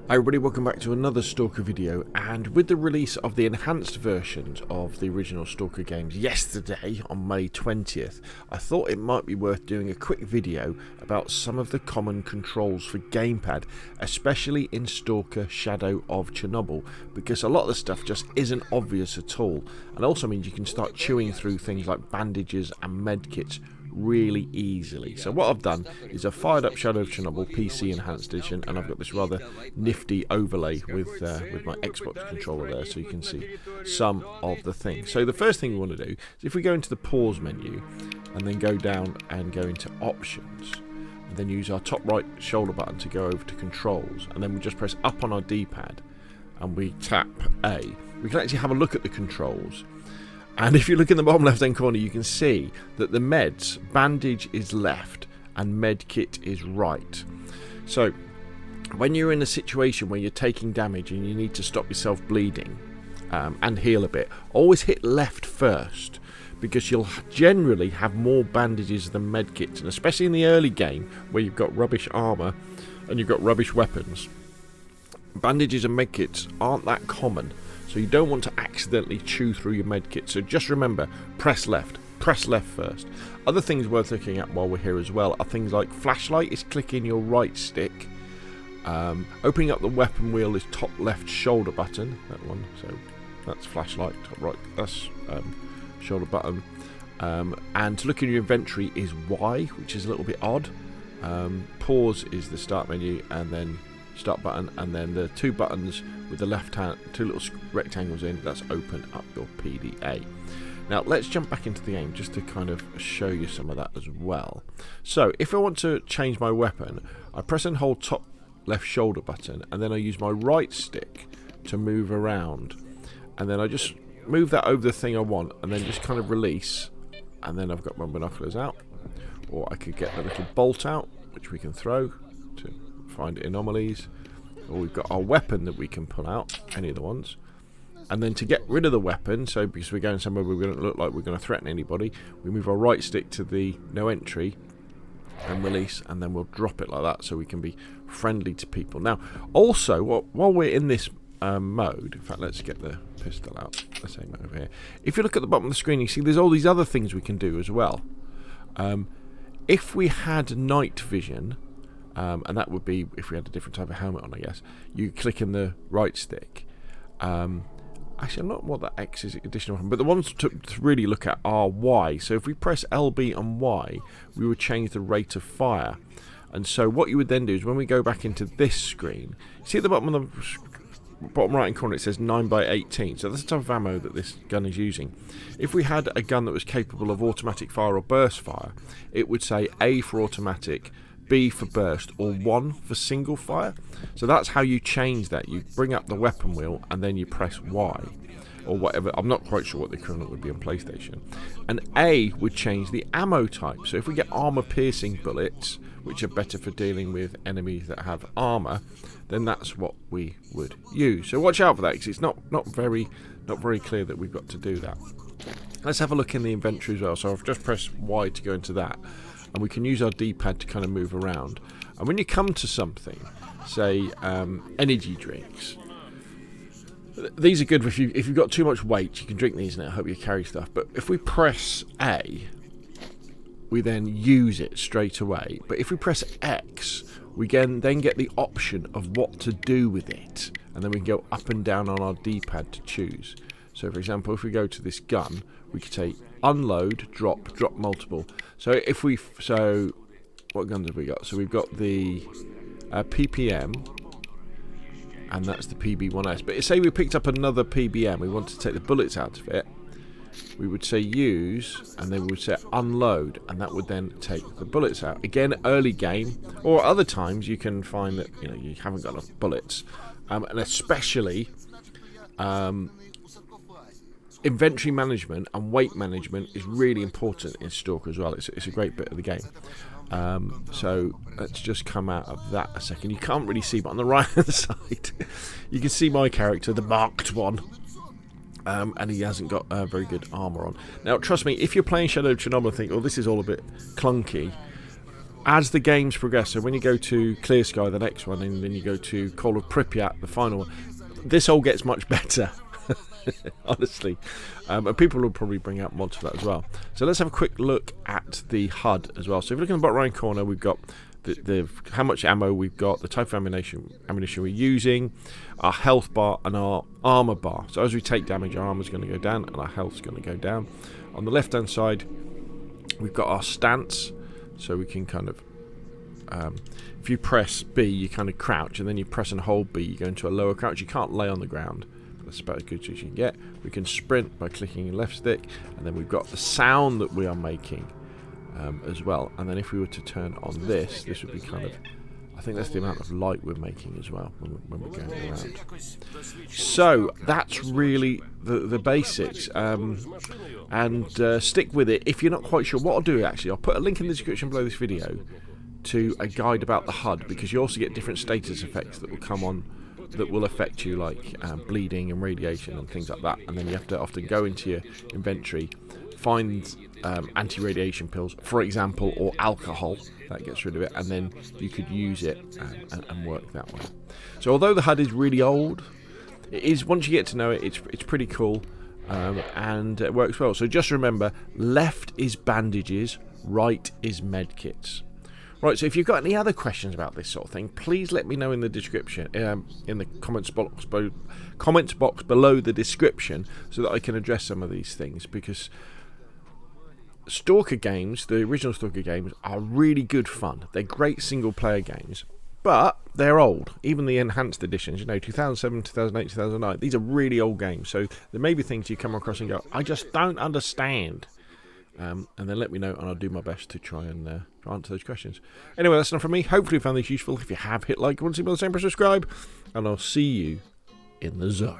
Hi everybody, welcome back to another Stalker video, and with the release of the enhanced versions of the original Stalker games yesterday on May 20th, I thought it might be worth doing a quick video about some of the common controls for Gamepad, especially in Stalker Shadow of Chernobyl, because a lot of the stuff just isn't obvious at all, and also means you can start chewing through things like bandages and medkits really easily. So what I've done is I've fired up Shadow of Chernobyl PC Enhanced Edition, and I've got this rather nifty overlay with my Xbox controller there, so you can see some of the things. So the first thing we want to do is if we go into the pause menu and then go down and go into options and then use our top right shoulder button to go over to controls, and then we just press up on our D-pad and we tap A, we can actually have a look at the controls. And if you look in the bottom left hand corner, you can see that the meds, bandage is left and medkit is right. So when you're in a situation where you're taking damage and you need to stop yourself bleeding and heal a bit, always hit left first, because you'll generally have more bandages than medkits, and especially in the early game where you've got rubbish armor and you've got rubbish weapons, bandages and medkits aren't that common. So you don't want to accidentally chew through your medkit. So just remember, press left first. Other things worth looking at while we're here as well are things like flashlight is clicking your right stick. Opening up the weapon wheel is top left shoulder button, that one. So that's flashlight, top right, that's shoulder button. And to look in your inventory is Y, which is a little bit odd. Pause is the start menu, and then start button, and then the two buttons with the left hand, two little rectangles in, that's open up your PDA. Now let's jump back into the game just to kind of show you some of that as well. So if I want to change my weapon, I press and hold top left shoulder button, and then I use my right stick to move around, and then I just move that over the thing I want, and then just kind of release, and then I've got my binoculars out, or I could get the little bolt out which we can throw to find anomalies, or we've got our weapon that we can pull out, any of the ones. And then to get rid of the weapon, so because we're going somewhere we're going to look like we're going to threaten anybody, we move our right stick to the no entry and release, and then we'll drop it like that so we can be friendly to people. Now also, while we're in this mode, in fact let's get the pistol out, let's aim it over here. If you look at the bottom of the screen, you see there's all these other things we can do as well. If we had night vision, and that would be if we had a different type of helmet on, I guess. You click in the right stick. Actually, I'm not what that X is additional one, but the ones to really look at are Y. So if we press LB and Y, we would change the rate of fire. And so what you would then do is when we go back into this screen, see at the bottom of the bottom right hand corner it says 9x18. So that's the type of ammo that this gun is using. If we had a gun that was capable of automatic fire or burst fire, it would say A for automatic, B for burst, or 1 for single fire. So that's how you change that. You bring up the weapon wheel and then you press Y or whatever. I'm not quite sure what the equivalent would be on PlayStation. And A would change the ammo type. So if we get armor piercing bullets, which are better for dealing with enemies that have armor, then that's what we would use. So watch out for that, because it's not very clear that we've got to do that. Let's have a look in the inventory as well. So I've just pressed Y to go into that, and we can use our D-pad to kind of move around. And when you come to something, say energy drinks, these are good if you've got too much weight. You can drink these and it'll help you carry stuff. But if we press A, we then use it straight away. But if we press X, we can then get the option of what to do with it, and then we can go up and down on our D-pad to choose. So for example, if we go to this gun, we could say unload, drop multiple. So what guns have we got? So we've got the PPM, and that's the PB1S. But say we picked up another PBM, we want to take the bullets out of it, we would say use, and then we would say unload, and that would then take the bullets out. Again, early game, or other times you can find that you haven't got enough bullets, and especially inventory management and weight management is really important in Stalker as well. It's a great bit of the game. So let's just come out of that a second. You can't really see, but on the right hand side you can see my character, the marked one. And he hasn't got very good armour on. Now trust me, if you're playing Shadow of Chernobyl and think, oh, this is all a bit clunky, as the games progress, so when you go to Clear Sky, the next one, and then you go to Call of Pripyat, the final one, this all gets much better. Honestly, and people will probably bring out mods for that as well. So let's have a quick look at the HUD as well. So if you look in the bottom right corner, we've got the how much ammo we've got, the type of ammunition we're using, our health bar and our armor bar. So as we take damage, our armor's going to go down and our health's going to go down. On the left hand side, we've got our stance, so we can kind of if you press B, you kind of crouch, and then you press and hold B, you go into a lower crouch. You can't lay on the ground. That's about as good as you can get. We can sprint by clicking your left stick, and then we've got the sound that we are making as well. And then if we were to turn on this would be kind of, I think that's the amount of light we're making as well when we're going around. So that's really the basics, and stick with it. If you're not quite sure, what I'll do actually, I'll put a link in the description below this video to a guide about the HUD, because you also get different status effects that will come on that will affect you, like bleeding and radiation and things like that. And then you have to often go into your inventory, find anti-radiation pills, for example, or alcohol. That gets rid of it, and then you could use it and work that way. So although the HUD is really old, it is, once you get to know it, it's pretty cool, and it works well. So just remember, left is bandages, right is medkits. Right, so if you've got any other questions about this sort of thing, please let me know in the description, in the comments box below the description, so that I can address some of these things. Because Stalker games, the original Stalker games, are really good fun. They're great single-player games, but they're old. Even the enhanced editions, 2007, 2008, 2009, these are really old games. So there may be things you come across and go, I just don't understand. And then let me know, and I'll do my best to try and answer those questions. Anyway, that's enough from me. Hopefully you found this useful. If you have, hit like, want to see more, the same, press subscribe, and I'll see you in the zone.